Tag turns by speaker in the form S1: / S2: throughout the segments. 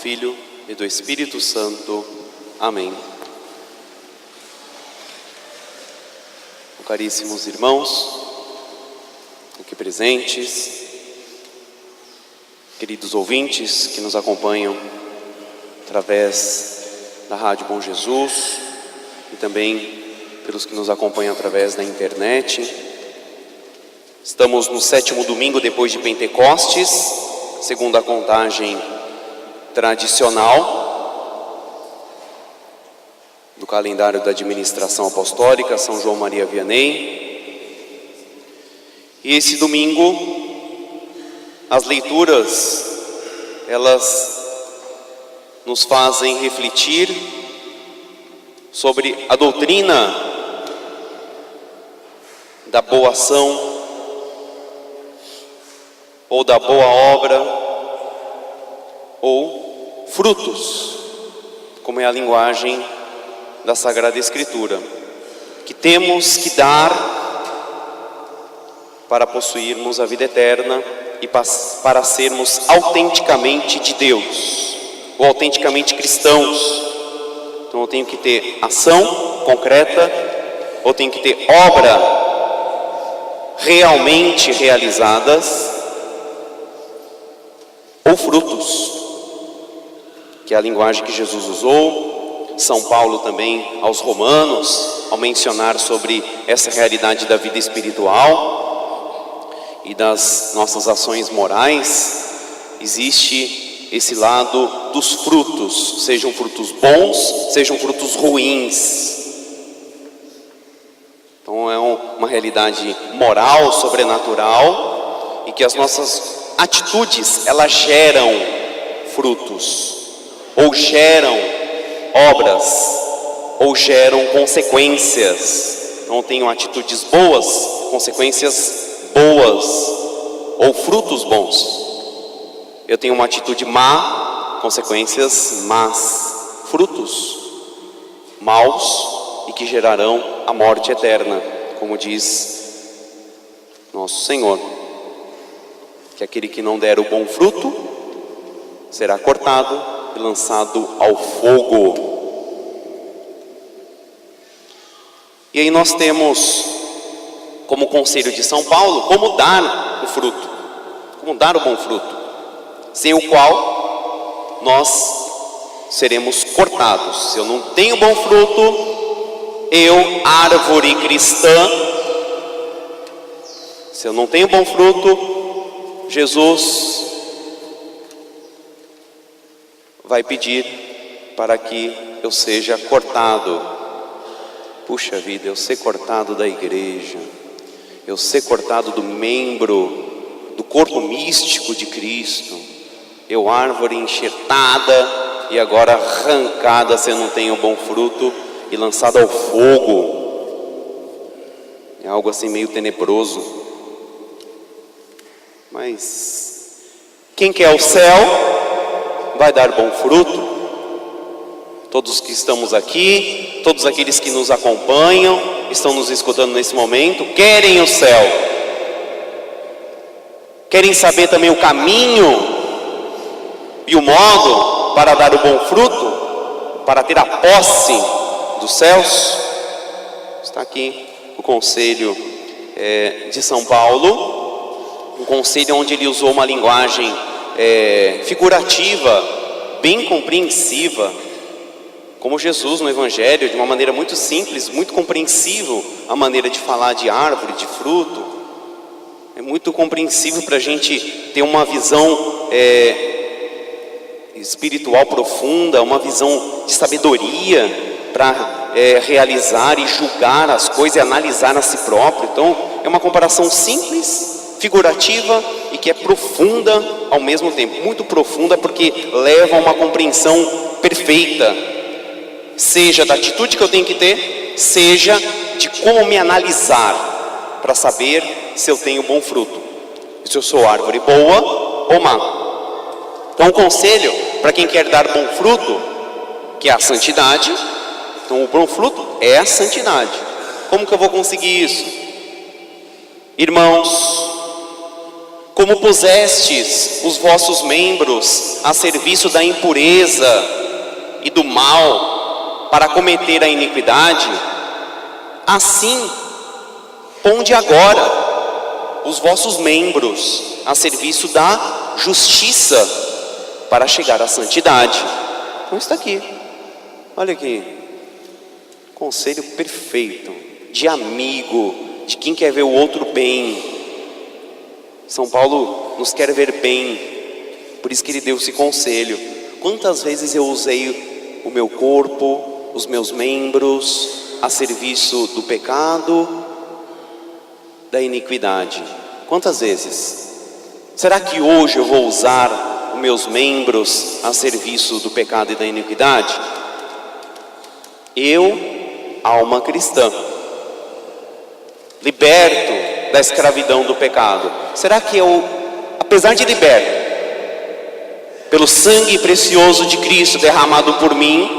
S1: Filho e do Espírito Santo. Amém. Caríssimos irmãos, aqui presentes, queridos ouvintes que nos acompanham através da Rádio Bom Jesus e também pelos que nos acompanham através da internet. Estamos no 7º domingo depois de Pentecostes, segundo a contagem tradicional do calendário da administração apostólica, São João Maria Vianney. E esse domingo, as leituras, elas nos fazem refletir sobre a doutrina da boa ação ou da boa obra ou frutos, como é a linguagem da Sagrada Escritura, que temos que dar para possuirmos a vida eterna e para sermos autenticamente de Deus, ou autenticamente cristãos. Então eu tenho que ter ação concreta, ou tenho que ter obra realmente realizadas, ou frutos, que é a linguagem que Jesus usou. São Paulo também aos Romanos, ao mencionar sobre essa realidade da vida espiritual e das nossas ações morais, existe esse lado dos frutos, sejam frutos bons, sejam frutos ruins. Então é uma realidade moral, sobrenatural, e que as nossas atitudes, elas geram frutos, ou geram obras, ou geram consequências. Não tenho atitudes boas, consequências boas, ou frutos bons. Eu tenho uma atitude má, consequências más, frutos maus e que gerarão a morte eterna, como diz nosso Senhor, que aquele que não der o bom fruto será cortado e lançado ao fogo. E aí nós temos como conselho de São Paulo como dar o fruto, como dar o bom fruto, sem o qual nós seremos cortados. Se eu não tenho bom fruto, eu, árvore cristã, se eu não tenho bom fruto, Jesus vai pedir para que eu seja cortado. Puxa vida, eu ser cortado da igreja, eu ser cortado do membro, do corpo místico de Cristo, eu árvore enxertada e agora arrancada se eu não tenho bom fruto e lançada ao fogo. É algo assim meio tenebroso. Mas quem quer o céu vai dar bom fruto. Todos que estamos aqui, todos aqueles que nos acompanham, estão nos escutando nesse momento, querem o céu. Querem saber também o caminho e o modo para dar o bom fruto, para ter a posse dos céus. Está aqui o conselho de São Paulo, um conselho onde ele usou uma linguagem figurativa, bem compreensiva, como Jesus no Evangelho, de uma maneira muito simples, muito compreensível, a maneira de falar de árvore, de fruto. É muito compreensível para a gente ter uma visão espiritual profunda, uma visão de sabedoria para realizar e julgar as coisas e analisar a si próprio. Então é uma comparação simples, figurativa e que é profunda ao mesmo tempo. Muito profunda porque leva a uma compreensão perfeita, seja da atitude que eu tenho que ter, seja de como me analisar para saber se eu tenho bom fruto, se eu sou árvore boa ou má. Então o conselho para quem quer dar bom fruto, que é a santidade. Então o bom fruto é a santidade. Como que eu vou conseguir isso? Irmãos, Como pusestes os vossos membros a serviço da impureza e do mal para cometer a iniquidade, assim ponde agora os vossos membros a serviço da justiça para chegar à santidade. Então está aqui, olha aqui, conselho perfeito, de amigo, de quem quer ver o outro bem. São Paulo nos quer ver bem, por isso que ele deu esse conselho. Quantas vezes eu usei o meu corpo, os meus membros a serviço do pecado, da iniquidade? Quantas vezes? Será que hoje eu vou usar os meus membros a serviço do pecado e da iniquidade? Eu, alma cristã, liberto da escravidão do pecado, será que eu, apesar de liberto pelo sangue precioso de Cristo derramado por mim,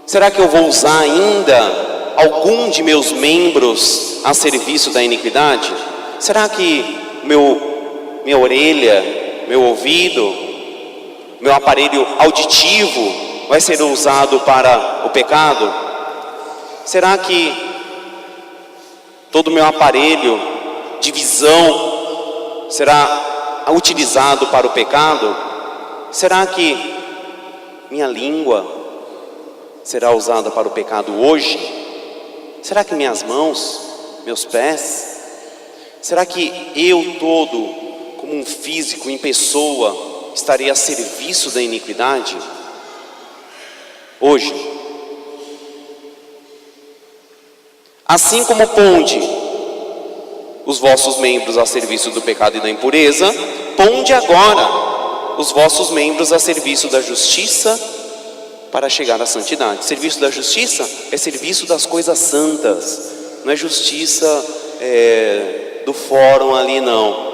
S1: será que eu vou usar ainda algum de meus membros a serviço da iniquidade? Será que minha orelha, meu ouvido, meu aparelho auditivo vai ser usado para o pecado? Será que todo o meu aparelho de visão será utilizado para o pecado? Será que minha língua será usada para o pecado hoje? Será que minhas mãos, meus pés? Será que eu todo, como um físico em pessoa, estarei a serviço da iniquidade? Hoje. Assim como ponde os vossos membros a serviço do pecado e da impureza, ponde agora os vossos membros a serviço da justiça para chegar à santidade. Serviço da justiça é serviço das coisas santas, não é justiça do fórum ali, não.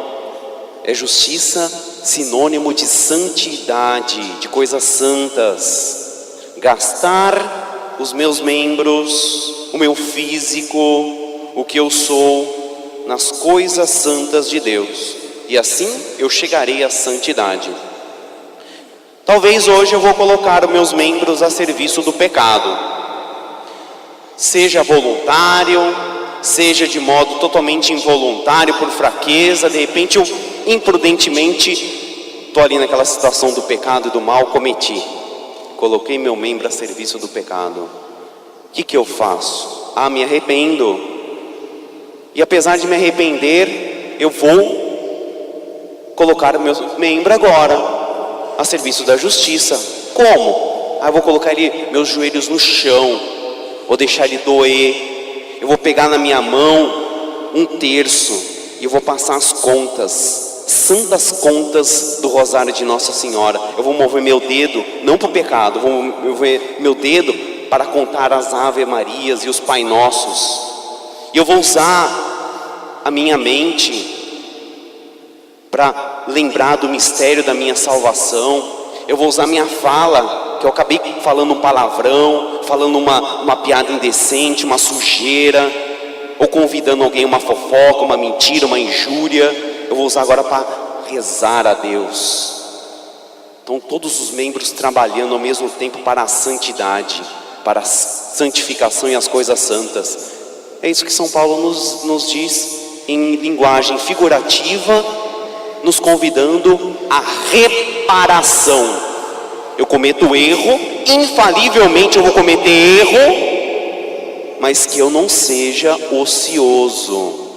S1: É justiça sinônimo de santidade, de coisas santas. Gastar os meus membros, o meu físico, o que eu sou, nas coisas santas de Deus, e assim eu chegarei à santidade. Talvez hoje eu vou colocar os meus membros a serviço do pecado, seja voluntário, seja de modo totalmente involuntário, por fraqueza. De repente eu imprudentemente estou ali naquela situação do pecado e do mal, cometi, coloquei meu membro a serviço do pecado. O que eu faço? Me arrependo. E apesar de me arrepender, eu vou colocar o meu membro agora a serviço da justiça. Como? Eu vou colocar meus joelhos no chão, vou deixar ele doer, eu vou pegar na minha mão 1/3 e eu vou passar as contas, santas contas do rosário de Nossa Senhora. Eu vou mover meu dedo, não para o pecado, vou mover meu dedo para contar as Ave Marias e os Pai Nossos. E eu vou usar a minha mente para lembrar do mistério da minha salvação. Eu vou usar minha fala, que eu acabei falando um palavrão, falando uma piada indecente, uma sujeira, ou convidando alguém uma fofoca, uma mentira, uma injúria. Eu vou usar agora para rezar a Deus. Então todos os membros trabalhando ao mesmo tempo para a santidade, para a santificação e as coisas santas. É isso que São Paulo nos diz em linguagem figurativa, nos convidando à reparação. Eu cometo erro, infalivelmente eu vou cometer erro, mas que eu não seja ocioso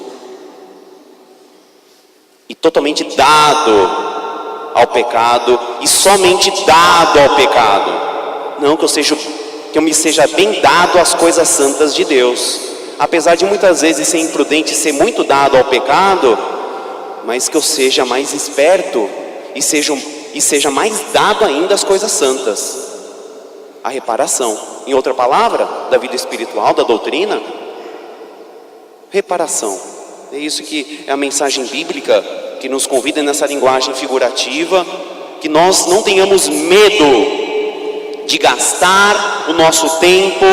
S1: e totalmente dado ao pecado, e somente dado ao pecado. Não que eu me seja bem dado às coisas santas de Deus, apesar de muitas vezes ser imprudente, ser muito dado ao pecado, mas que eu seja mais esperto e seja mais dado ainda às coisas santas, a reparação. Em outra palavra, da vida espiritual, da doutrina, reparação. É isso que é a mensagem bíblica que nos convida nessa linguagem figurativa, que nós não tenhamos medo de gastar o nosso tempo,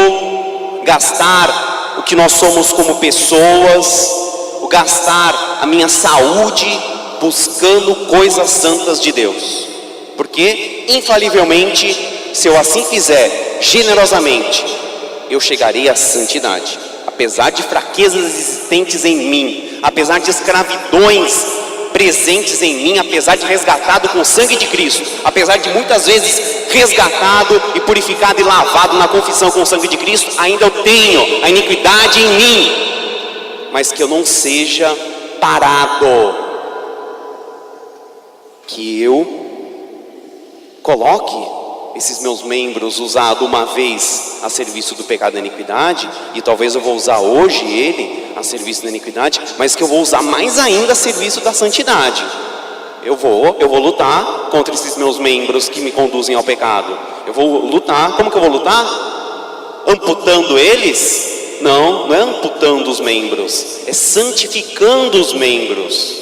S1: gastar o que nós somos como pessoas, gastar a minha saúde buscando coisas santas de Deus. Porque, infalivelmente, se eu assim fizer, generosamente, eu chegarei à santidade. Apesar de fraquezas existentes em mim, apesar de escravidões presentes em mim, apesar de resgatado com o sangue de Cristo, apesar de muitas vezes resgatado e purificado e lavado na confissão com o sangue de Cristo, ainda eu tenho a iniquidade em mim, mas que eu não seja parado, que eu coloque esses meus membros usados uma vez a serviço do pecado da iniquidade, e talvez eu vou usar hoje ele a serviço da iniquidade, mas que eu vou usar mais ainda a serviço da santidade. Eu vou lutar contra esses meus membros que me conduzem ao pecado. Eu vou lutar. Como que eu vou lutar? Amputando eles? Não é amputando os membros, é santificando os membros,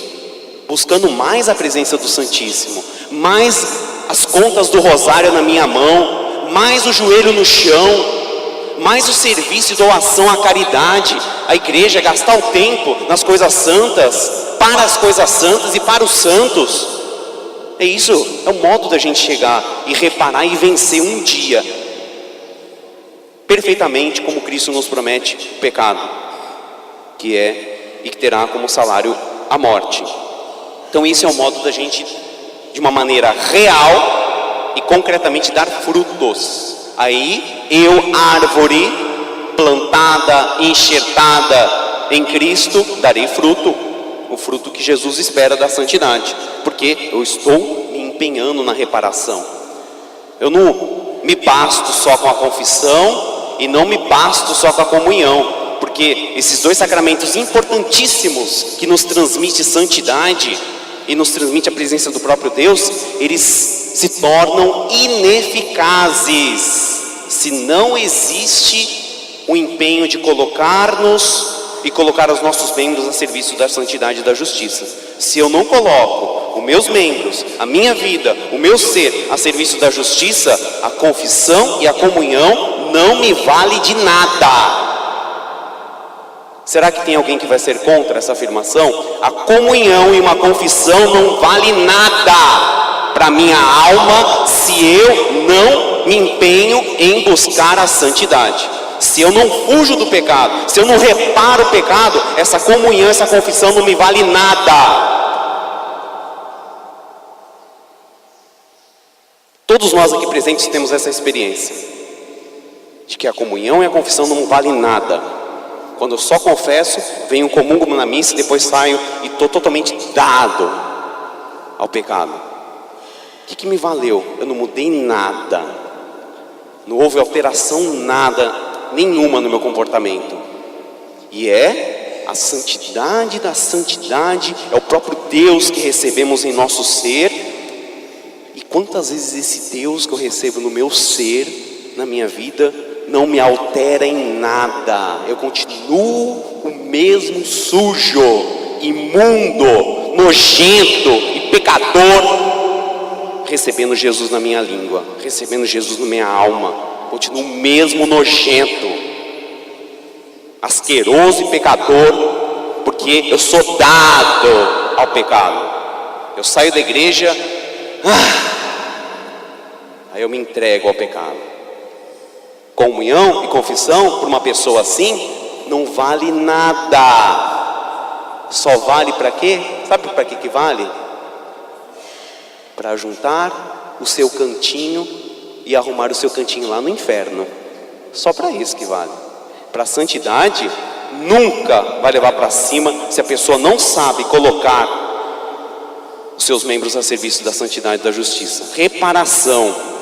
S1: buscando mais a presença do Santíssimo, mais as contas do rosário na minha mão, mais o joelho no chão, mais o serviço e doação à caridade, à igreja, gastar o tempo nas coisas santas, para as coisas santas e para os santos. É isso, é o modo da gente chegar e reparar e vencer um dia perfeitamente, como Cristo nos promete, o pecado, que é e que terá como salário a morte. Então esse é o modo da gente, de uma maneira real e concretamente, dar frutos. Aí eu, árvore plantada, enxertada em Cristo, darei fruto, o fruto que Jesus espera da santidade, porque eu estou me empenhando na reparação. Eu não me basto só com a confissão e não me basto só com a comunhão, porque esses dois sacramentos importantíssimos que nos transmitem santidade e nos transmite a presença do próprio Deus, eles se tornam ineficazes se não existe o empenho de colocar-nos e colocar os nossos membros a serviço da santidade e da justiça. Se eu não coloco os meus membros, a minha vida, o meu ser a serviço da justiça, a confissão e a comunhão não me vale de nada. Será que tem alguém que vai ser contra essa afirmação? A comunhão e uma confissão não vale nada para minha alma se eu não me empenho em buscar a santidade. Se eu não fujo do pecado, se eu não reparo o pecado, essa comunhão, essa confissão não me vale nada. Todos nós aqui presentes temos essa experiência de que a comunhão e a confissão não valem nada. Quando eu só confesso, venho comungo na missa, depois saio e estou totalmente dado ao pecado. O que me valeu? Eu não mudei nada, não houve alteração nenhuma no meu comportamento. E é a santidade da santidade, é o próprio Deus que recebemos em nosso ser. E quantas vezes esse Deus que eu recebo no meu ser, na minha vida, não me altera em nada. Eu continuo o mesmo sujo, imundo, nojento e pecador, recebendo Jesus na minha língua, recebendo Jesus na minha alma. Continuo o mesmo nojento, asqueroso e pecador, porque eu sou dado ao pecado. Eu saio da igreja, aí eu me entrego ao pecado. Comunhão e confissão para uma pessoa assim não vale nada. Só vale para quê? Sabe para que vale? Para juntar o seu cantinho e arrumar o seu cantinho lá no inferno. Só para isso que vale. Para a santidade nunca vai levar para cima se a pessoa não sabe colocar os seus membros a serviço da santidade e da justiça. Reparação.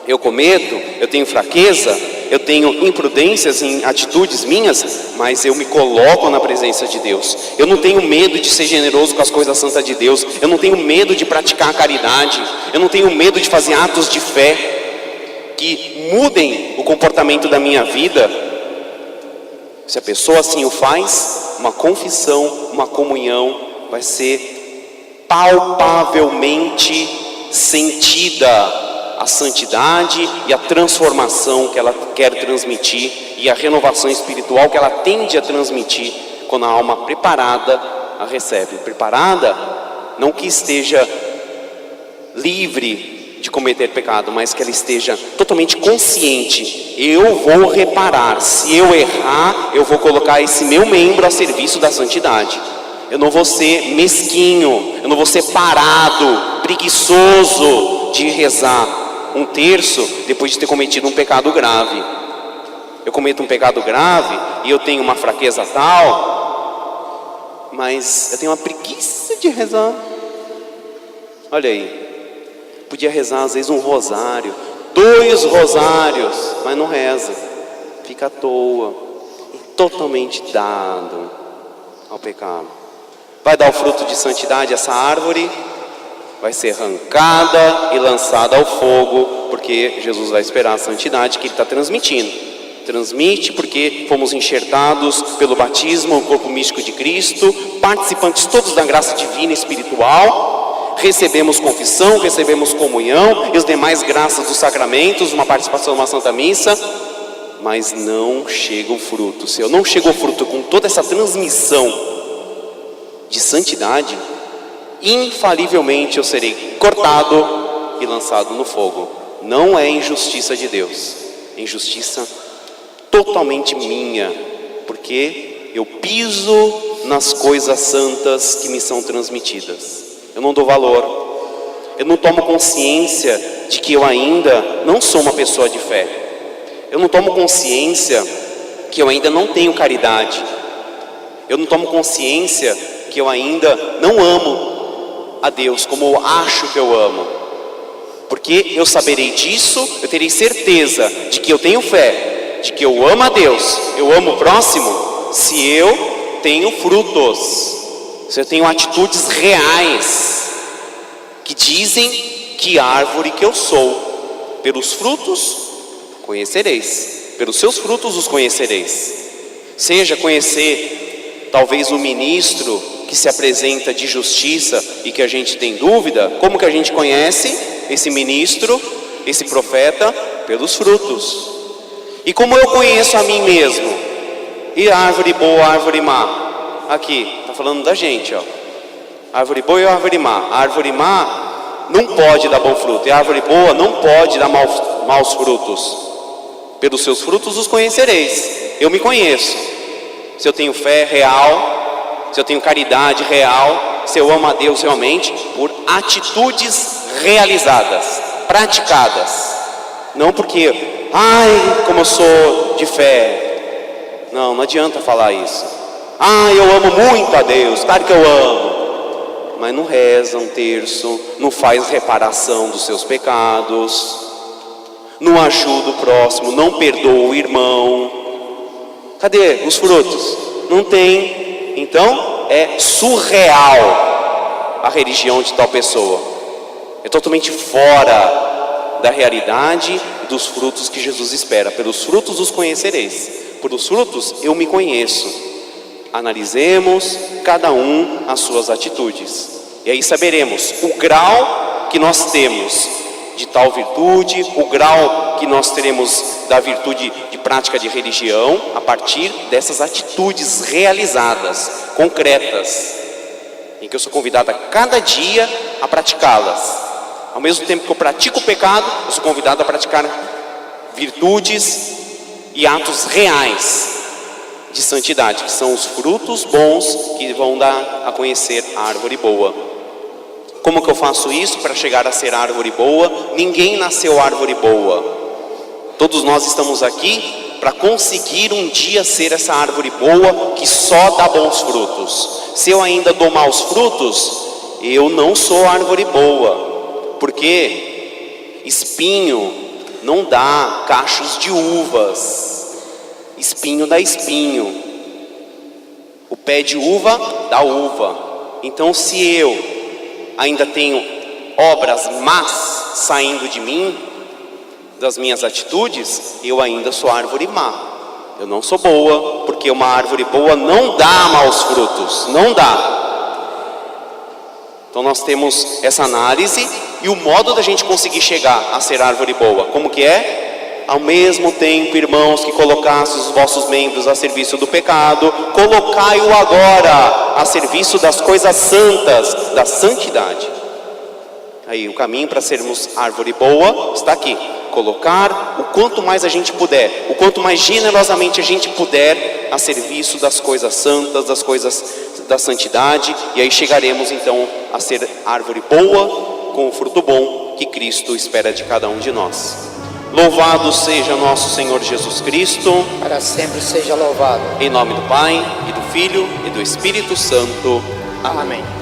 S1: Eu cometo, eu tenho fraqueza, eu tenho imprudências em atitudes minhas, mas eu me coloco na presença de Deus. Eu não tenho medo de ser generoso com as coisas santas de Deus. Eu não tenho medo de praticar a caridade. Eu não tenho medo de fazer atos de fé que mudem o comportamento da minha vida. Se a pessoa assim o faz, uma confissão, uma comunhão vai ser palpavelmente sentida a santidade e a transformação que ela quer transmitir e a renovação espiritual que ela tende a transmitir quando a alma preparada a recebe. Preparada não que esteja livre de cometer pecado, mas que ela esteja totalmente consciente. Eu vou reparar, se eu errar, eu vou colocar esse meu membro a serviço da santidade. Eu não vou ser mesquinho, eu não vou ser parado, preguiçoso de rezar um terço depois de ter cometido um pecado grave. Eu cometo um pecado grave e eu tenho uma fraqueza tal, mas eu tenho uma preguiça de rezar. Olha aí, podia rezar às vezes um rosário, 2 rosários, mas não reza, fica à toa, totalmente dado ao pecado. Vai dar o fruto de santidade essa árvore, vai ser arrancada e lançada ao fogo, porque Jesus vai esperar a santidade que Ele está transmitindo. Transmite porque fomos enxertados pelo batismo, o corpo místico de Cristo, participantes todos da graça divina e espiritual, recebemos confissão, recebemos comunhão e as demais graças dos sacramentos, uma participação numa Santa Missa, mas não chega o fruto. Se eu não chego ao fruto com toda essa transmissão de santidade, infalivelmente eu serei cortado e lançado no fogo. Não é injustiça de Deus, é injustiça totalmente minha, porque eu piso nas coisas santas que me são transmitidas. Eu não dou valor, eu não tomo consciência de que eu ainda não sou uma pessoa de fé. Eu não tomo consciência que eu ainda não tenho caridade. Eu não tomo consciência que eu ainda não amo a Deus como eu acho que eu amo. Porque eu saberei disso, eu terei certeza de que eu tenho fé, de que eu amo a Deus, eu amo o próximo, se eu tenho frutos, se eu tenho atitudes reais, que dizem que árvore que eu sou. Pelos frutos conhecereis, pelos seus frutos os conhecereis. Seja conhecer talvez o ministro que se apresenta de justiça e que a gente tem dúvida, como que a gente conhece esse ministro, esse profeta? Pelos frutos. E como eu conheço a mim mesmo? E a árvore boa, a árvore má? Aqui, está falando da gente, ó. Árvore boa e árvore má. A árvore má não pode dar bom fruto, e a árvore boa não pode dar maus frutos. Pelos seus frutos os conhecereis. Eu me conheço. Se eu tenho fé real, se eu tenho caridade real, se eu amo a Deus realmente, por atitudes realizadas, praticadas. Não porque, ai, como eu sou de fé. Não adianta falar isso. Eu amo muito a Deus, claro que eu amo. Mas não reza um terço, não faz reparação dos seus pecados, não ajuda o próximo, não perdoa o irmão. Cadê os frutos? Não tem. Então é surreal a religião de tal pessoa. É totalmente fora da realidade dos frutos que Jesus espera. Pelos frutos os conhecereis. Pelos frutos eu me conheço. Analisemos cada um as suas atitudes. E aí saberemos o grau que nós temos de tal virtude, o grau que nós teremos da virtude de prática de religião, a partir dessas atitudes realizadas, concretas, em que eu sou convidado a cada dia a praticá-las. Ao mesmo tempo que eu pratico o pecado, eu sou convidado a praticar virtudes e atos reais de santidade, que são os frutos bons que vão dar a conhecer a árvore boa. Como que eu faço isso para chegar a ser árvore boa? Ninguém nasceu árvore boa. Todos nós estamos aqui para conseguir um dia ser essa árvore boa que só dá bons frutos. Se eu ainda dou maus frutos, eu não sou árvore boa, porque espinho não dá cachos de uvas, espinho dá espinho, o pé de uva dá uva. Então se eu ainda tenho obras más saindo de mim, das minhas atitudes, eu ainda sou árvore má. Eu não sou boa, porque uma árvore boa não dá maus frutos, não dá. Então nós temos essa análise e o modo da gente conseguir chegar a ser árvore boa. Como que é? ao mesmo tempo, irmãos, que colocastes os vossos membros a serviço do pecado, colocai-o agora a serviço das coisas santas, da santidade. Aí o caminho para sermos árvore boa está aqui: colocar o quanto mais a gente puder, o quanto mais generosamente a gente puder, a serviço das coisas santas, das coisas da santidade, e aí chegaremos então a ser árvore boa, com o fruto bom que Cristo espera de cada um de nós. Louvado seja nosso Senhor Jesus Cristo.
S2: Para sempre seja louvado.
S1: Em nome do Pai, e do Filho, e do Espírito Santo.
S2: Amém.